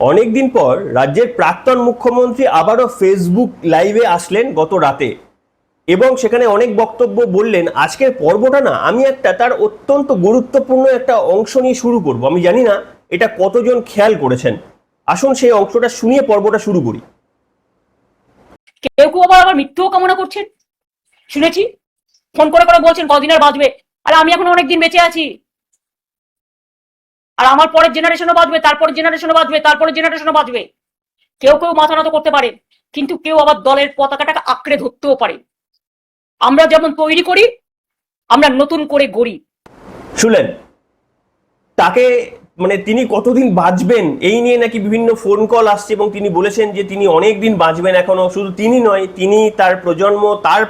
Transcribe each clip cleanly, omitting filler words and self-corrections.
অনেকদিন পর রাজ্যের প্রাক্তন মুখ্যমন্ত্রী আবারও ফেসবুক লাইভে আসলেন গত রাতে এবং সেখানে অনেক বক্তব্য বললেন। আজকের পর্বটা না আমি একটা তার অত্যন্ত গুরুত্বপূর্ণ একটা অংশ নিয়ে শুরু করব। আমি জানি না এটা কতজন খেয়াল করেছেন। আসুন সেই অংশটা শুনিয়ে পর্বটা শুরু করি। কেউ কেউ আবার মৃত্যুও কামনা করছেন, শুনেছি। ফোন করে করে বলছেন কদিন আর বাঁচবে, আর আমি এখন অনেকদিন বেঁচে আছি, আর আমার পরের জেনারেশনও বাঁচবে, তারপরের জেনারেশনও বাঁচবে, তারপরের জেনারেশনও বাঁচবে। কেউ কেউ মাথা নত করতে পারে, কিন্তু কেউ আবার দলের পতাকাটাকে আঁকড়ে ধরতেও পারে। আমরা যেমন তৈরি করি, আমরা নতুন করে গড়ি। শুনলেন তাকে, মানে তিনি কতদিন বাঁচবেন এই নিয়ে নাকি বিভিন্ন ফোন কল আসছে এবং তিনি বলেছেন যে তিনি অনেক দিন বাঁচবেন এখনো। শুধু তিনি নয়, তিনি তার প্রজন্ম, তার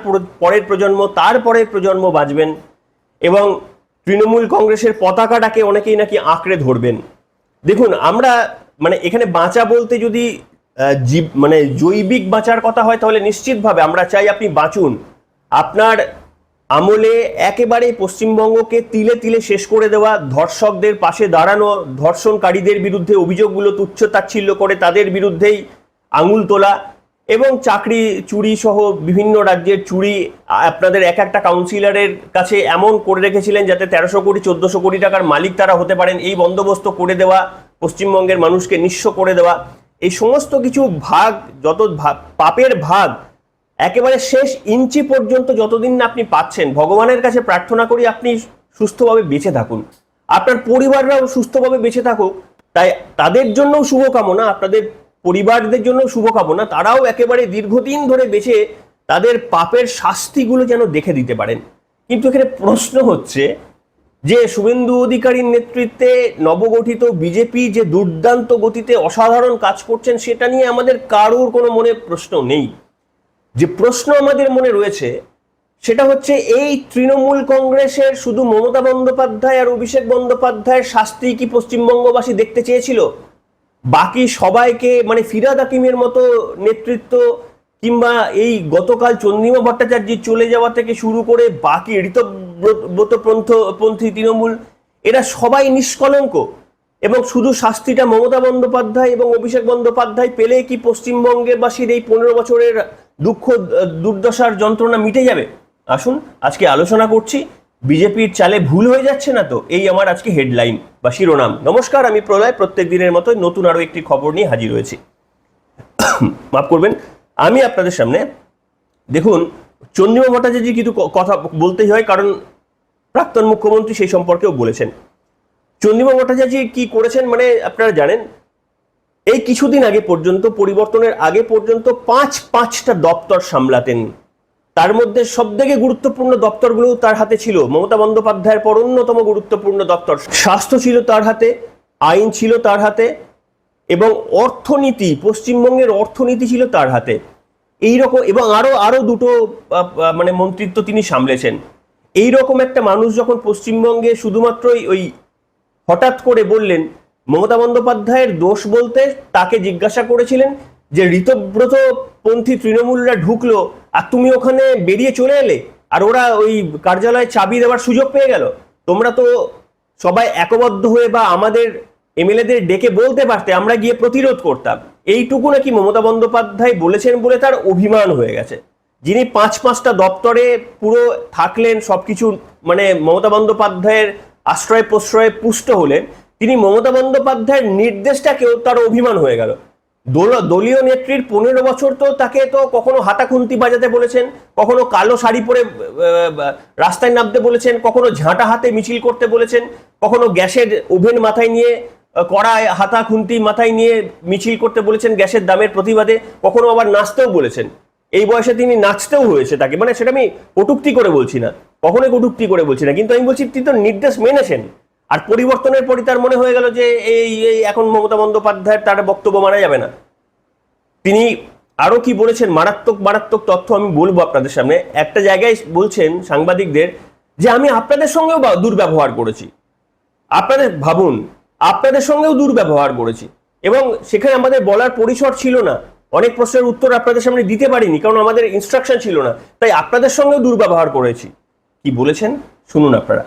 পরের প্রজন্ম, তার পরের প্রজন্ম বাঁচবেন এবং তৃণমূল কংগ্রেসের পতাকাটাকে অনেকেই নাকি আঁকড়ে ধরবেন। দেখুন, আমরা মানে এখানে বাঁচা বলতে যদি মানে জৈবিক বাঁচার কথা হয় তাহলে নিশ্চিতভাবে আমরা চাই আপনি বাঁচুন। আপনার আমলে একেবারে পশ্চিমবঙ্গকে তিলে তিলে শেষ করে দেওয়া, ধর্ষকদের পাশে দাঁড়ানো, ধর্ষণকারীদের বিরুদ্ধে অভিযোগগুলো তুচ্ছ-তাচ্ছিল্য করে তাদের বিরুদ্ধেই আঙুল তোলা এবং চাকরি চুরি সহ বিভিন্ন রাজ্যের চুরি আপনাদের এক একটা কাউন্সিলরের কাছে এমন করে রেখেছিলেন যাতে 1300 কোটি 1400 কোটি টাকার মালিক তারা হতে পারেন, এই বন্দোবস্ত করে দেওয়া, পশ্চিমবঙ্গের মানুষকে নিঃস্ব করে দেওয়া, এই সমস্ত কিছু ভাগ, যত পাপের ভাগ একেবারে শেষ ইঞ্চি পর্যন্ত যতদিন না আপনি পাচ্ছেন, ভগবানের কাছে প্রার্থনা করি আপনি সুস্থভাবে বেঁচে থাকুন, আপনার পরিবাররাও সুস্থভাবে বেঁচে থাকুক। তাই তাদের জন্যও শুভকামনা, আপনাদের পরিবারদের জন্য শুভকামনা, তারাও একেবারে দীর্ঘদিন ধরে বেঁচে তাদের পাপের শাস্তিগুলো যেন দেখে দিতে পারেন। কিন্তু এখানে প্রশ্ন হচ্ছে যে শুভেন্দু অধিকারীর নেতৃত্বে নবগঠিত বিজেপি যে দুর্দান্ত গতিতে অসাধারণ কাজ করছেন সেটা নিয়ে আমাদের কারোর কোনো মনে প্রশ্ন নেই। যে প্রশ্ন আমাদের মনে রয়েছে সেটা হচ্ছে এই তৃণমূল কংগ্রেসের শুধু মমতা বন্দ্যোপাধ্যায় আর অভিষেক বন্দ্যোপাধ্যায়ের শাস্তি কি পশ্চিমবঙ্গবাসী দেখতে চেয়েছিল? বাকি সবাইকে মানে ফিরহাদ হাকিমের মতো নেতৃত্ব কিংবা এই গতকাল চন্দ্রিমা ভট্টাচার্য চলে যাওয়া থেকে শুরু করে বাকি ঋতব্রতপন্থী তৃণমূল, এরা সবাই নিষ্কলঙ্ক এবং শুধু শাস্তিটা মমতা বন্দ্যোপাধ্যায় এবং অভিষেক বন্দ্যোপাধ্যায় পেলে কি পশ্চিমবঙ্গের বাসীর এই 15 বছরের দুঃখ দুর্দশার যন্ত্রণা মিটে যাবে? আসুন আজকে আলোচনা করছি। বিজেপির চালে ভুল হয়ে যাচ্ছে না তো? এই আমার আজকে হেডলাইন বা শিরোনাম। নমস্কার, আমি প্রলয়। প্রত্যেক দিনের মতো নতুন আরো একটি খবর নিয়ে হাজির হয়েছি। মাফ করবেন, আমি আপনাদের সামনে দেখুন চন্দ্রিমা ভট্টাচার্য কিছু কথা বলতেই হয়, কারণ প্রাক্তন মুখ্যমন্ত্রী সেই সম্পর্কেও বলেছেন। চন্দ্রিমা ভট্টাচার্য কি করেছেন মানে আপনারা জানেন। এই কিছুদিন আগে পর্যন্ত, পরিবর্তনের আগে পর্যন্ত পাঁচটা দপ্তর সামলাতেন। তার মধ্যে সবথেকে গুরুত্বপূর্ণ দপ্তরগুলো তার হাতে ছিল। মমতা বন্দ্যোপাধ্যায়ের পর অন্যতম গুরুত্বপূর্ণ দপ্তর স্বাস্থ্য ছিল তার হাতে, আইন ছিল তার হাতে এবং অর্থনীতি, পশ্চিমবঙ্গের অর্থনীতি ছিল তার হাতে। এইরকম এবং আরো দুটো মানে মন্ত্রিত্ব তিনি সামলেছেন। এইরকম একটা মানুষ যখন পশ্চিমবঙ্গে শুধুমাত্রই ওই হঠাৎ করে বললেন, মমতা বন্দ্যোপাধ্যায়ের দোষ বলতে তাকে জিজ্ঞাসা করেছিলেন যে ঋতব্রত পন্থী তৃণমূলরা ঢুকলো আর তুমি ওখানে বেরিয়ে চলে এলে আর ওরা ওই কার্যালয়ে চাবি দেওয়ার সুযোগ পেয়ে গেল, তোমরা তো সবাই একবদ্ধ হয়ে বা আমাদের এমএলএদের ডেকে বলতে পারতে, আমরা গিয়ে প্রতিরোধ করতাম। এইটুকু নাকি মমতা বন্দ্যোপাধ্যায় বলেছেন বলে তার অভিমান হয়ে গেছে। যিনি পাঁচটা দপ্তরে পুরো থাকলেন, সবকিছু মানে মমতা বন্দ্যোপাধ্যায়ের আশ্রয় প্রশ্রয়ে পুষ্ট হলেন, তিনি মমতা বন্দ্যোপাধ্যায়ের নির্দেশটাকেও তার অভিমান হয়ে গেল। দলীয় নেত্রীর 15 বছর তো তাকে তো কখনো হাতাখুন্তি বাজাতে বলেছেন, কখনো কালো শাড়ি পরে রাস্তায় নামতে বলেছেন, কখনো ঝাঁটা হাতে মিছিল করতে বলেছেন, কখনো গ্যাসের ওভেন মাথায় নিয়ে কড়ায় হাতাখুন্তি মাথায় নিয়ে মিছিল করতে বলেছেন গ্যাসের দামের প্রতিবাদে, কখনো আবার নাচতেও বলেছেন। এই বয়সে তিনি নাচতেও হয়েছে তাকে, মানে সেটা আমি কটূক্তি করে বলছি না, কখনোই কটূক্তি করে বলছি না, কিন্তু আমি বলছি তিনি তো নির্দেশ মেনেছেন। আর পরিবর্তনের পরই তার মনে হয়ে গেল যে এই এখন মমতা বন্দ্যোপাধ্যায়ের তার বক্তব্য মানা যাবে না। তিনি আরো কি বলেছেন, মারাত্মক মারাত্মক তথ্য আমি বলবো আপনাদের সামনে। একটা জায়গায় বলছেন সাংবাদিকদের যে আমি আপনাদের সঙ্গেও দুর্ব্যবহার করেছি। আপনাদের ভাবুন, আপনাদের সঙ্গেও দুর্ব্যবহার করেছি এবং সেখানে আমাদের বলার পরিসর ছিল না, অনেক প্রশ্নের উত্তর আপনাদের সামনে দিতে পারিনি কারণ আমাদের ইনস্ট্রাকশন ছিল না, তাই আপনাদের সঙ্গেও দুর্ব্যবহার করেছি। কি বলেছেন শুনুন আপনারা।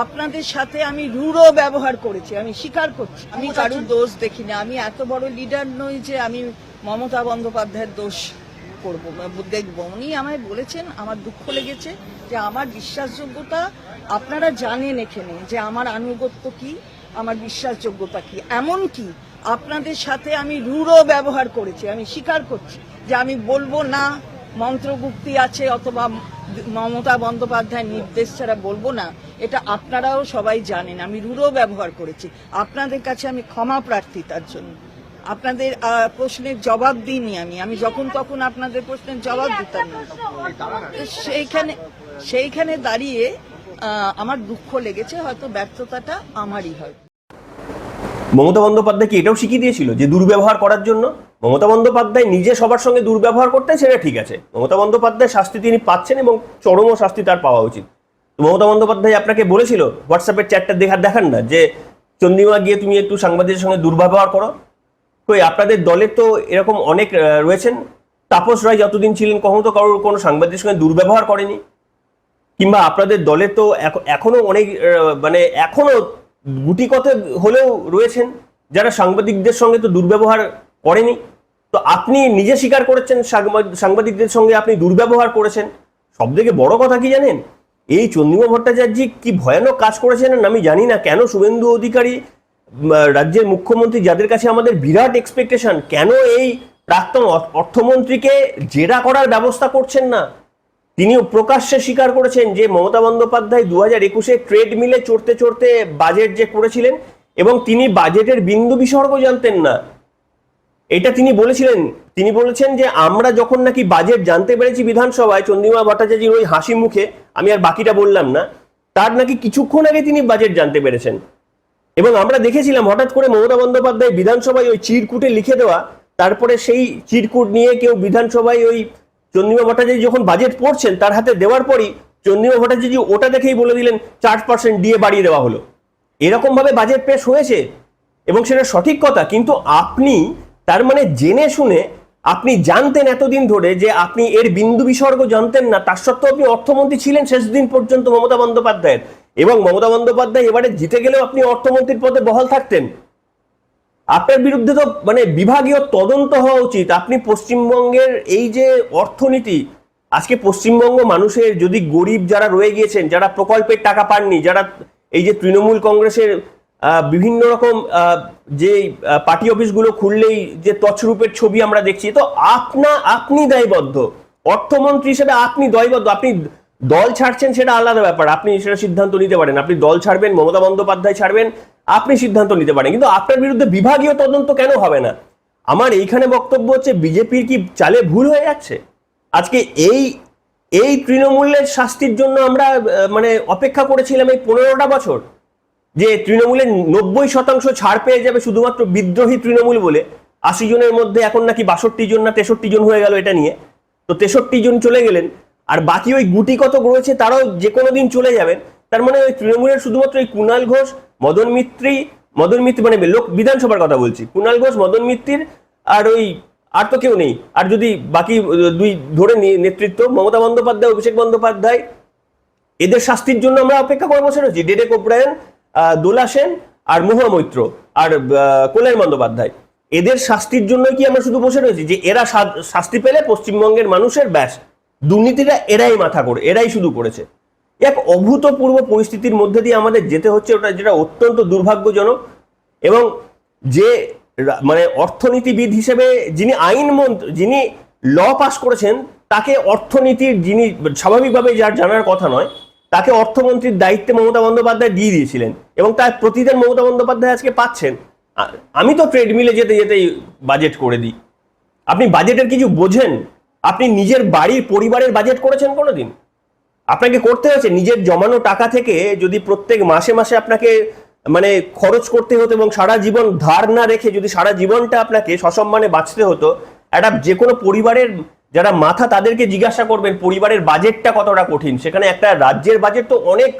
আপনাদের সাথে আমি রূঢ় ব্যবহার করেছি, আমি স্বীকার করছি। আমি কারোর দোষ দেখি না। আমি এত বড় লিডার নই যে আমি মমতা বন্দ্যোপাধ্যায়ের দোষ করবো দেখবো। উনি আমায় বলেছেন, আমার দুঃখ লেগেছে যে আমার বিশ্বাসযোগ্যতা, আপনারা জানেন এখানে যে আমার আনুগত্য কি, আমার বিশ্বাসযোগ্যতা কি। এমন কি আপনাদের সাথে আমি রূঢ় ব্যবহার করেছি, আমি স্বীকার করছি যে আমি বলবো না মন্ত্রগুপ্তি আছে অথবা মমতা বন্দ্যোপাধ্যায়ের নির্দেশ ছাড়া বলবো না, এটা আপনারাও সবাই জানেন। আমি রূঢ় ব্যবহার করেছি। আপনাদের কাছে আমি ক্ষমা প্রার্থী তার জন্য। আপনাদের প্রশ্নের জবাব দিইনি আমি যখন তখন আপনাদের প্রশ্নের জবাব দিতাম না। সেইখানে দাঁড়িয়ে আমার দুঃখ লেগেছে, হয়তো ব্যর্থতাটা আমারই হয়। মমতা বন্দ্যোপাধ্যায় কি এটাও শিখিয়ে দিয়েছিল যে দুর্ব্যবহার করার জন্য? মমতা বন্দ্যোপাধ্যায় নিজে সবার সঙ্গে দুর্ব্যবহার করতেন, সেটা ঠিক আছে। মমতা বন্দ্যোপাধ্যায় শাস্তি তিনি পাচ্ছেন এবং চরম শাস্তি তার পাওয়া উচিত। মমতা বন্দ্যোপাধ্যায় আপনাকে বলেছিল হোয়াটসঅ্যাপের চ্যাটটা দেখান না যে চন্দ্রিমা গিয়ে তুমি একটু সাংবাদিকের সঙ্গে দুর্ব্যবহার করো? কই, আপনাদের দলের তো এরকম অনেক রয়েছেন। তাপস রায় যতদিন ছিলেন কখনো তো কারোর কোনো সাংবাদিকের সঙ্গে দুর্ব্যবহার করেনি। কিংবা আপনাদের দলে তো এখনো অনেক মানে এখনো গুটি কথে হলেও রয়েছেন যারা সাংবাদিকদের সঙ্গে তো দুর্ব্যবহার করেনি। তো আপনি নিজে স্বীকার করেছেন সাংবাদিকদের সঙ্গে আপনি দুর্ব্যবহার করেছেন। সব থেকে বড় কথা কি জানেন, এই চন্দ্রিমা ভট্টাচার্য কি ভয়ানক কাজ করেছেন আমি জানি না। কেন শুভেন্দু অধিকারী রাজ্যের মুখ্যমন্ত্রী, যাদের কাছে আমাদের বিরাট এক্সপেকটেশন, কেন এই প্রাক্তন অর্থমন্ত্রীকে জেরা করার ব্যবস্থা করছেন না? তিনিও প্রকাশ্যে স্বীকার করেছেন যে মমতা বন্দ্যোপাধ্যায় 2021-এ ট্রেড মিলে চড়তে চড়তে বাজেট যে করেছিলেন এবং তিনি বাজেটের বিন্দু বিসর্গ জানতেন না। এটা তিনি বলেছিলেন। তিনি বলেছেন যে আমরা যখন নাকি বাজেট জানতে পেরেছি বিধানসভায়, চন্দ্রিমা ভট্টাচার্যের ওই হাসি মুখে, আমি আর বাকিটা বললাম না, তার নাকি কিছুক্ষণ আগে তিনি বাজেট জানতে পেরেছেন। এবং আমরা দেখেছিলাম হঠাৎ করে মমতা বন্দ্যোপাধ্যায় বিধানসভায় ওই চিরকুটে লিখে দেওয়া, তারপরে সেই চিরকুট নিয়ে কেউ বিধানসভায় ওই চন্দ্রিমা ভট্টাচার্য যখন বাজেট পড়ছেন তার হাতে দেওয়ার পরই চন্দ্রিমা ভট্টাচার্য ওটা দেখেই বলে দিলেন 4% ডিএ বাড়িয়ে দেওয়া হলো। এরকম ভাবে বাজেট পেশ হয়েছে এবং সেটা সঠিক কথা। কিন্তু আপনি তার মানে জেনে শুনে, আপনি জানতেন এতদিন ধরে যে আপনি এর বিন্দু বিসর্গ জানতেন না, তার সত্ত্বেও আপনি অর্থমন্ত্রী ছিলেন শেষ দিন পর্যন্ত মমতা বন্দ্যোপাধ্যায়ের। এবং মমতা বন্দ্যোপাধ্যায় এবারে জিতে গেলেও আপনি অর্থমন্ত্রীর পদে বহাল থাকতেন। আপনার বিরুদ্ধে তো মানে বিভাগীয় তদন্ত হওয়া উচিত। আপনি পশ্চিমবঙ্গের এই যে অর্থনীতি, আজকে পশ্চিমবঙ্গ মানুষের, যদি গরিব যারা রয়ে গিয়েছেন, যারা প্রকল্পের টাকা পাননি, যারা এই যে তৃণমূল কংগ্রেসের বিভিন্ন রকম যে পার্টি অফিসগুলো খুললেই যে তছরূপের ছবি আমরা দেখছি, তো আপনি দায়বদ্ধ অর্থমন্ত্রী হিসেবে, আপনি দায়বদ্ধ। আপনি দল ছাড়ছেন সেটা আলাদা ব্যাপার, আপনি সেটা সিদ্ধান্ত নিতে পারেন। আপনি দল ছাড়বেন, মমতা বন্দ্যোপাধ্যায় ছাড়বেন, আপনি সিদ্ধান্ত নিতে পারেন। কিন্তু আপনার বিরুদ্ধে বিভাগীয় তদন্ত কেন হবে না? আমার এইখানে বক্তব্য হচ্ছে বিজেপির কি চালে ভুল হয়ে যাচ্ছে? আজকে এই তৃণমূলের শাস্তির জন্য আমরা মানে অপেক্ষা করেছিলাম এই 15টা বছর, যে তৃণমূলের 90% ছাড় পেয়ে যাবে শুধুমাত্র বিদ্রোহী তৃণমূল বলে। 80 জনের মধ্যে এখন নাকি 62 জন না 63 জন হয়ে গেল এটা নিয়ে। তো 63 জন চলে গেলেন, আর বাকি ওই গুটি কত রয়েছে তারাও যে কোনো দিন চলে যাবেন। তার মানে ওই তৃণমূলের শুধুমাত্র এই কুণাল ঘোষ, মদন মিত্রি মানে লোক বিধানসভার কথা বলছি, কুণাল ঘোষ, মদন মিত্রির আর তো কেউ নেই। আর যদি বাকি দুই ধরে নেতৃত্ব মমতা বন্দ্যোপাধ্যায়, অভিষেক বন্দ্যোপাধ্যায়, এদের শাস্তির জন্য আমরা অপেক্ষা করে বসে রয়েছি। ডেরেক ওব্রায়েন, দোলা সেন আর মহুয়া মৈত্র আর কল্যাণ বন্দ্যোপাধ্যায়, এদের শাস্তির জন্য কি আমরা শুধু বসে রয়েছি যে এরা শাস্তি পেলে পশ্চিমবঙ্গের মানুষের ব্যাস দুর্নীতিটা এরাই শুধু করেছে? এক অভূতপূর্ব পরিস্থিতির মধ্যে দিয়ে আমাদের যেতে হচ্ছে, ওটা যেটা অত্যন্ত দুর্ভাগ্যজনক। এবং যে মানে অর্থনীতিবিদ হিসেবে যিনি যিনি ল পাস করেছেন, তাকে অর্থনীতির যিনি স্বাভাবিকভাবে যার জানার কথা নয়, তাকে অর্থমন্ত্রীর দায়িত্বে মমতা বন্দ্যোপাধ্যায় দিয়ে দিয়েছিলেন এবং তার প্রতিদিন মমতা বন্দ্যোপাধ্যায় আজকে পাচ্ছেন। আমি তো ট্রেডমিলে যেতে যেতেই বাজেট করে দিই। আপনি বাজেটের কিছু বোঝেন? আপনি নিজের বাড়ির পরিবারের বাজেট করেছেন কোনোদিন? আপনাকে করতে হয়েছে নিজের জমানো টাকা থেকে, যদি প্রত্যেক মাসে মাসে আপনাকে মানে খরচ করতে হতো এবং সারা জীবন ধার না রেখে যদি সারা জীবনটা আপনাকে সসম্মানে বাঁচতে হতো, একটা যে কোনো পরিবারের যারা মাথা, তাদেরকে জিজ্ঞাসা করবেন পরিবারের বাজেটটা কতটা কঠিন। সেখানে একটা রাজ্যের বাজেট তো অনেক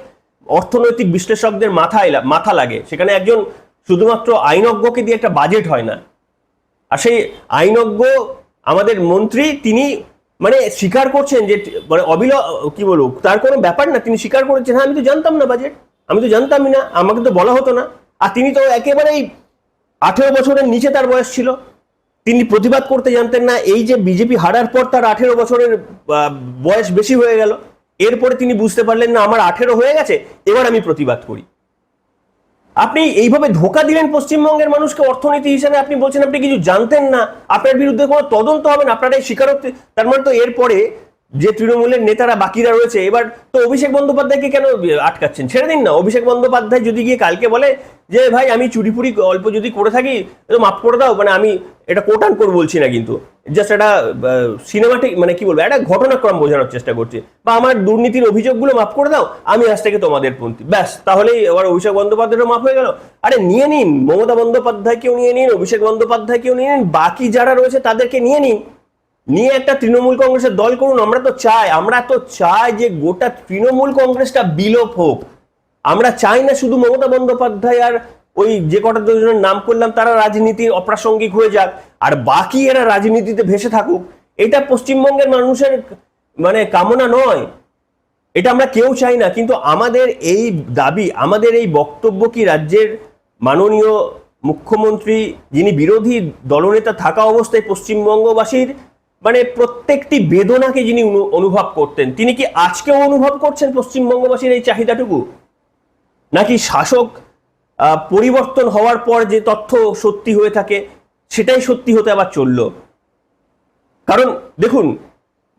অর্থনৈতিক বিশ্লেষকদের মাথা লাগে। সেখানে একজন শুধুমাত্র আইনজ্ঞকে দিয়ে একটা বাজেট হয় না। আর সেই আইনজ্ঞ আমাদের মন্ত্রী, তিনি মানে স্বীকার করছেন যে মানে কি বলবো, তার কোনো ব্যাপার না, তিনি স্বীকার করেছেন হ্যাঁ আমি তো জানতাম না বাজেট। আমি তো জানতামই না, আমাকে তো বলা হতো না। আর তিনি তো একেবারেই 18 বছরের নিচে তার বয়স ছিল, তিনি প্রতিবাদ করতে জানতেন না। এই যে বিজেপি হারার পর তার 18 বছরের বয়স বেশি হয়ে গেল, এরপরে তিনি বুঝতে পারলেন না আমার 18 হয়ে গেছে, এবার আমি প্রতিবাদ করি। আপনি এইভাবে ধোকা দিলেন পশ্চিমবঙ্গের মানুষকে অর্থনীতি হিসেবে। আপনি বলছেন আপনি কিছু জানতেন না, আপনার বিরুদ্ধে কোনো তদন্ত হবে না, আপনার এই স্বীকারোক্তি। তার মানে তো এরপরে যে তৃণমূলের নেতারা বাকিরা রয়েছে, এবার তো অভিষেক বন্দ্যোপাধ্যায়কে কেন আটকাচ্ছেন? ছেড়ে দিন না। অভিষেক বন্দ্যোপাধ্যায় যদি গিয়ে কালকে বলে যে ভাই আমি চুরিপুরি অল্প যদি করে থাকি তো মাফ করে দাও, মানে আমি এটা কোট আন কোট বলছি না, কিন্তু জাস্ট একটা সিনেমাটিক মানে কি বলবো একটা ঘটনাক্রম বোঝানোর চেষ্টা করছি, বা আমার দুর্নীতির অভিযোগগুলো মাফ করে দাও, আমি আজ থেকে তোমাদের পন্থী, ব্যাস, তাহলেই এবার অভিষেক বন্দ্যোপাধ্যায়েরও মাফ হয়ে গেল। আরে নিয়ে নিন, মমতা বন্দ্যোপাধ্যায়কেও নিয়ে নিন, অভিষেক বন্দ্যোপাধ্যায়কেও নিয়ে নিন, বাকি যারা রয়েছে তাদেরকে নিয়ে নিন, নিয়ে একটা তৃণমূল কংগ্রেসের দল করুন। আমরা তো চাই যে গোটা তৃণমূল কংগ্রেসটা বিলোপ হোক। আমরা চাই না শুধু মমতা বন্দ্যোপাধ্যায় আর ওই যে কটা দুজনের নাম করলাম তারা রাজনীতির অপ্রাসঙ্গিক হয়ে যাক, আর বাকি এরা রাজনীতিতে ভেসে থাকুক। এটা পশ্চিমবঙ্গের মানুষের মানে কামনা নয়, এটা আমরা কেউ চাই না। কিন্তু আমাদের এই দাবি, আমাদের এই বক্তব্য কি রাজ্যের মাননীয় মুখ্যমন্ত্রী, যিনি বিরোধী দলনেতা থাকা অবস্থায় পশ্চিমবঙ্গবাসীর মানে প্রত্যেকটি বেদনাকে যিনি অনুভব করতেন, তিনি কি আজকেও অনুভব করছেন পশ্চিমবঙ্গবাসীর এই চাহিদাটুকু? নাকি শাসক পরিবর্তন হওয়ার পর যে তথ্য সত্যি হয়ে থাকে সেটাই সত্যি হতে আবার চলল? কারণ দেখুন,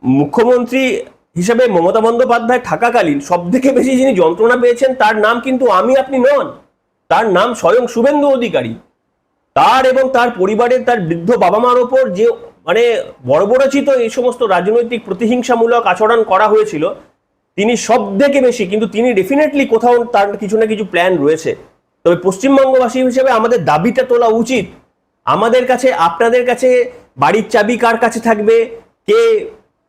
মুখ্যমন্ত্রী হিসেবে মমতা বন্দ্যোপাধ্যায় থাকাকালীন সব থেকে বেশি যিনি যন্ত্রণা পেয়েছেন তার নাম কিন্তু আপনি নন, তার নাম স্বয়ং শুভেন্দু অধিকারী। তার এবং তার পরিবারের, তার বৃদ্ধ বাবা মার ওপর যে মানে বর্বরচিত এই সমস্ত রাজনৈতিক প্রতিহিংসামূলক আচরণ করা হয়েছিল, তিনি সব থেকে বেশি, কিন্তু তিনি ডেফিনেটলি কোথাও তার কিছু না কিছু প্ল্যান রয়েছে। তবে পশ্চিমবঙ্গবাসী হিসেবে আমাদের দাবিটা তোলা উচিত। আমাদের কাছে, আপনাদের কাছে বাড়ির চাবি কার কাছে থাকবে, কে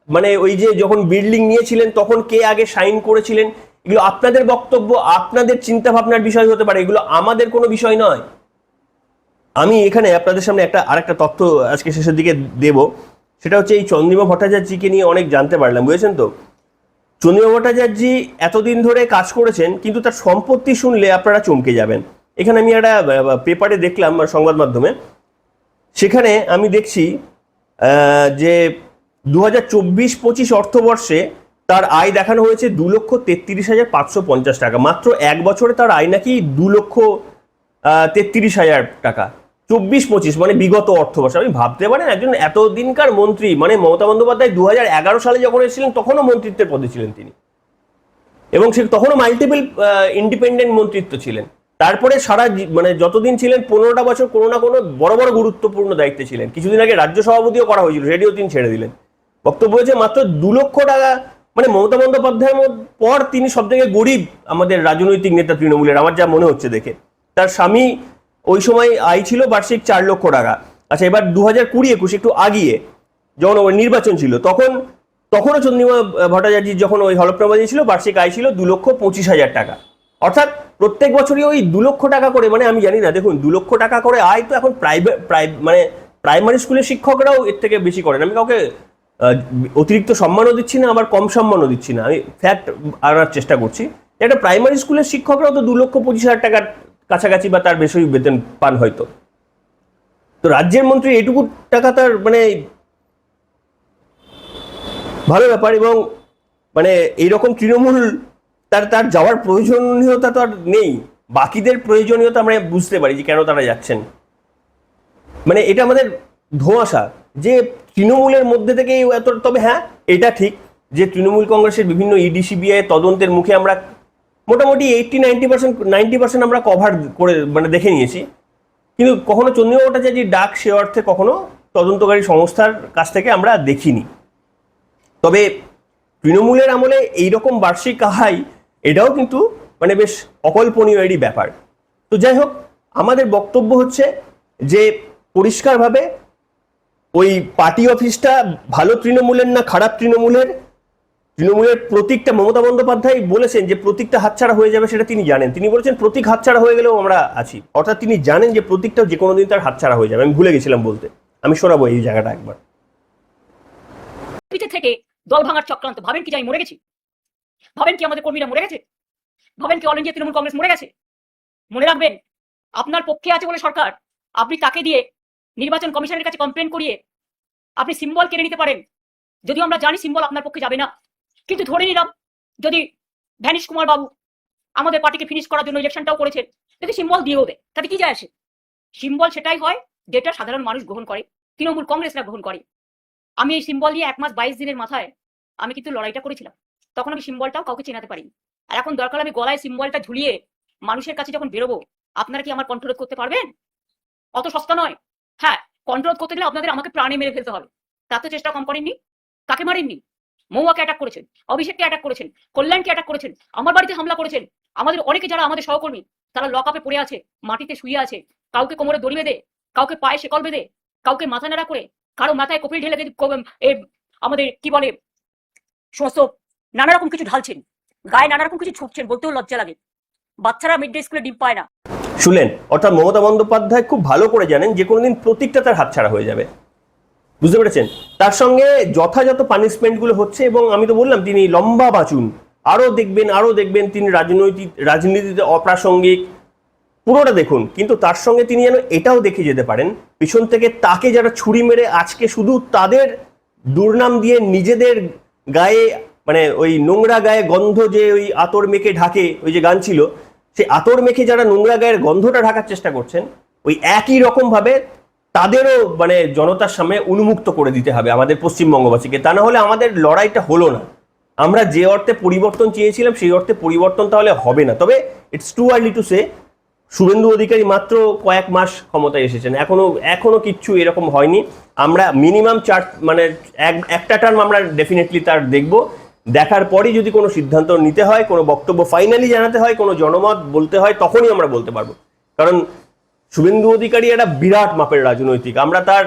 মানে ওই যে যখন বিল্ডিং নিয়েছিলেন তখন কে আগে সাইন করেছিলেন, এগুলো আপনাদের বক্তব্য, আপনাদের চিন্তা ভাবনার বিষয় হতে পারে, এগুলো আমাদের কোনো বিষয় নয়। আমি এখানে আপনাদের সামনে আরেকটা তথ্য আজকে শেষের দিকে দেব, সেটা হচ্ছে এই চন্দ্রিমা ভট্টাচার্যকে নিয়ে অনেক জানতে পারলাম, বুঝেছেন তো। চন্দ্রিমা ভট্টাচার্য এতদিন ধরে কাজ করেছেন, কিন্তু তার সম্পত্তি শুনলে আপনারা চমকে যাবেন। এখানে আমি একটা পেপারে দেখলাম, সংবাদ মাধ্যমে, সেখানে আমি দেখছি যে 2024-25 অর্থবর্ষে তার আয় দেখানো হয়েছে 2,33,550 টাকা। মাত্র এক বছরে তার আয় নাকি 2,33,000 টাকা। 24-25 মানে বিগত অর্থবর্ষে। আপনি ভাবতে পারেন একজন এতদিনকার মন্ত্রী, মানে মমতা বন্দ্যোপাধ্যায় 2011 সালে যখন এসেছিলেন তখনও মন্ত্রিত্বের পদে ছিলেন তিনি, এবং সে তখনও মাল্টিপল ইন্ডিপেন্ডেন্ট মন্ত্রিত্ব ছিলেন। তারপরে সারা মানে যতদিন ছিলেন 15টা বছর কোনো না কোনো বড় বড় গুরুত্বপূর্ণ দায়িত্বে ছিলেন। কিছুদিন আগে রাজ্য সভাপতিও করা হয়েছিল, সেটিও তিনি ছেড়ে দিলেন। বক্তব্য হয়েছে মাত্র 2 লক্ষ টাকা, মানে মমতা বন্দ্যোপাধ্যায়ের পর তিনি সব থেকে গরিব আমাদের রাজনৈতিক নেতা তৃণমূলের, আমার যা মনে হচ্ছে দেখে। তার স্বামী ওই সময় আয় ছিল বার্ষিক 4 লক্ষ টাকা। আচ্ছা, এবার 2020-21 একটু আগিয়ে যখন নির্বাচন ছিল, তখনও চন্দ্রিমা ভট্টাচার্য যখন ওই হলফনামা ছিল, বার্ষিক আয় ছিল 2,25,000 টাকা। অর্থাৎ প্রত্যেক বছরই ওই 2 লক্ষ টাকা করে, মানে আমি জানি না, দেখুন 2 লক্ষ টাকা করে আয় তো এখন মানে প্রাইমারি স্কুলের শিক্ষকরাও এর থেকে বেশি করেন। আমি কাউকে অতিরিক্ত সম্মানও দিচ্ছি না, আবার কম সম্মানও দিচ্ছি না, আমি ফ্যাক্ট আনার চেষ্টা করছি। একটা প্রাইমারি স্কুলের শিক্ষকরাও তো 2,25,000 টাকার কাছাকাছি বা তার বেশি বেতন পান হয়তো। তো রাজ্যের মন্ত্রী এটুকু টাকা তার মানে ভালো ব্যাপার। এবং মানে এইরকম তৃণমূল তার যাওয়ার প্রয়োজনীয়তা তো আর নেই, বাকিদের প্রয়োজনীয়তা আমরা বুঝতে পারি যে কেন তারা যাচ্ছেন। মানে এটা আমাদের ধোঁয়াশা যে তৃণমূলের মধ্যে থেকে এত। তবে হ্যাঁ, এটা ঠিক যে তৃণমূল কংগ্রেসের বিভিন্ন ইডি সিবিআই তদন্তের মুখে আমরা মোটামুটি 80-90% আমরা কভার করে মানে দেখে নিয়েছি, কিন্তু কখনো চন্দ্রিমা ভট্টাচার্যের ডাক সে অর্থে কখনো তদন্তকারী সংস্থার কাছ থেকে আমরা দেখিনি। তবে তৃণমূলের আমলে এইরকম বার্ষিক আয়, এটাও কিন্তু মানে বেশ অকল্পনীয় ব্যাপার। তো যাই হোক, আমাদের বক্তব্য হচ্ছে যে পরিষ্কারভাবে ওই পার্টি অফিসটা ভালো তৃণমূলের না খারাপ তৃণমূলের প্রতীকটা মমতা বন্দ্যোপাধ্যায় বলেছেন যে প্রতীকটা হাতছাড়া হয়ে যাবে, সেটা তিনি জানেন। তিনি বলেছেন প্রতীক হাতছাড়া হয়ে গেলেও আমরা আছি, অর্থাৎ তিনি জানেন যে প্রতীকটাও যে কোনো দিন তার হাতছাড়া হয়ে যাবে। আমি ভুলে গেছিলাম বলতে, আমি শোনাবো এই জায়গাটা একবার। পিঠে থেকে দল ভাঙার চক্রান্ত, ভাবেন কি আমি মরে গেছি? ভাবেন কি আমাদের কর্মীরা মরে গেছে? ভাবেন কি অল ইন্ডিয়া তৃণমূল কংগ্রেস মরে গেছে? মনে রাখবেন, আপনার পক্ষে আছে বলে সরকার, আপনি তাকে দিয়ে নির্বাচন কমিশনের কাছে কমপ্লেন করিয়ে আপনি সিম্বল কেড়ে নিতে পারেন, যদিও আমরা জানি সিম্বল আপনার পক্ষে যাবে না। কিন্তু ধরে নিলাম যদি ভ্যানিশ কুমার বাবু আমাদের পার্টিকে ফিনিশ করার জন্য ইলেকশনটাও করেছেন, যদি সিম্বল দিয়েও দেয়, তাতে কি যায় আসে? সিম্বল সেটাই হয় যেটা সাধারণ মানুষ গ্রহণ করে, তৃণমূল কংগ্রেসরা গ্রহণ করে। আমি এই সিম্বল নিয়ে 1 মাস 22 দিনের মাথায় আমি কিন্তু লড়াইটা করেছিলাম, তখন আমি সিম্বলটাও কাউকে চেনাতে পারিনি। আর এখন দরকার আমি গলায় সিম্বলটা ঝুলিয়ে মানুষের কাছে যখন বেরোবো, আপনারা কি আমার কন্ট্রোল করতে পারবেন? অত সস্তা নয়। হ্যাঁ, কন্ট্রোল করতে গেলে আপনাদের আমাকে প্রাণে মেরে ফেলতে হবে। তার তো চেষ্টা কম করেননি। কাকে মারেননি? মহুয়াকে অ্যাটাক করেছেন, অভিষেককে অ্যাটাক করেছেন, কল্যাণকে অ্যাটাক করেছেন, আমার বাড়িতে হামলা করেছেন। আমাদের অনেকে যারা আমাদের সহকর্মী, তারা লক আপে পড়ে আছে, মাটিতে শুয়ে আছে, কাউকে কোমরে দড়ি বেঁধে, কাউকে পায়ে শেকল বেঁধে, কাউকে মাথা নাড়া করে, কারো মাথায় কপিল ঢেলে আমাদের কি বলে সমস্ত নানা রকম কিছু ঢালছেন, গায়ে নানা রকম কিছু ছুটছেন, বলতেও লজ্জা লাগে। বাচ্চারা মিড ডে স্কুলে ডিম পায় না। শুনলেন, অর্থাৎ মমতা বন্দ্যোপাধ্যায় খুব ভালো করে জানেন যে কোনোদিন প্রতীকটা তার হাতছাড়া হয়ে যাবে, বুঝতে পেরেছেন? তার সঙ্গে যথাযথ পানিশমেন্ট গুলো হচ্ছে, এবং আমি তো বললাম তিনি লম্বা বাঁচুন, আরো দেখবেন তিনি রাজনীতিতে অপ্রাসঙ্গিক, পুরোটা দেখুন। কিন্তু তার সঙ্গে তিনি যেন এটাও দেখে যেতে পারেন, পিছন থেকে তাকে যারা ছুরি মেরে আজকে শুধু তাদের দুর্নাম দিয়ে নিজেদের গায়ে, মানে ওই নোংরা গায়ে গন্ধ, যে ওই আতর মেখে ঢাকে, ওই যে গান ছিল, সেই আতর মেখে যারা নোংরা গায়ের গন্ধটা ঢাকার চেষ্টা করছেন, ওই একই রকম ভাবে তাদেরও মানে জনতার সামনে উন্মুক্ত করে দিতে হবে আমাদের পশ্চিমবঙ্গবাসীকে। তা না হলে আমাদের লড়াইটা হলো না। আমরা যে অর্থে পরিবর্তন চেয়েছিলাম সেই অর্থে পরিবর্তন তাহলে হবে না। তবে it's too early to say. Suvendu Adhikari মাত্র কয়েক মাস ক্ষমতায় এসেছেন, এখনো কিচ্ছু এরকম হয়নি। আমরা মিনিমাম একটা টার্ম আমরা ডেফিনেটলি তার দেখব। দেখার পরই যদি কোনো সিদ্ধান্ত নিতে হয়, কোনো বক্তব্য ফাইনালি জানাতে হয়, কোনো জনমত বলতে হয়, তখনই আমরা বলতে পারবো। কারণ শুভেন্দু অধিকারী একটা বিরাট মাপের রাজনৈতিক, আমরা তার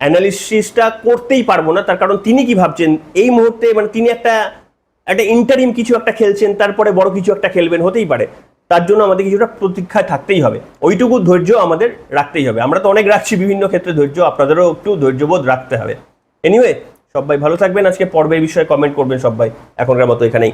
অ্যানালিসিসটা করতেই পারবো না। তার কারণ তিনি কি ভাবছেন এই মুহূর্তে, মানে তিনি একটা ইন্টারিম কিছু একটা খেলছেন, তারপরে বড় কিছু একটা খেলবেন, হতেই পারে। তার জন্য আমাদের কিছুটা প্রতীক্ষায় থাকতেই হবে, ওইটুকু ধৈর্য আমাদের রাখতেই হবে। আমরা তো অনেক রাখছি বিভিন্ন ক্ষেত্রে ধৈর্য, আপনাদেরও একটু ধৈর্যবোধ রাখতে হবে। এনিওয়ে, সবাই ভালো থাকবেন। আজকে পর্বের বিষয়ে কমেন্ট করবেন সবাই। এখনকার মতো এখানেই।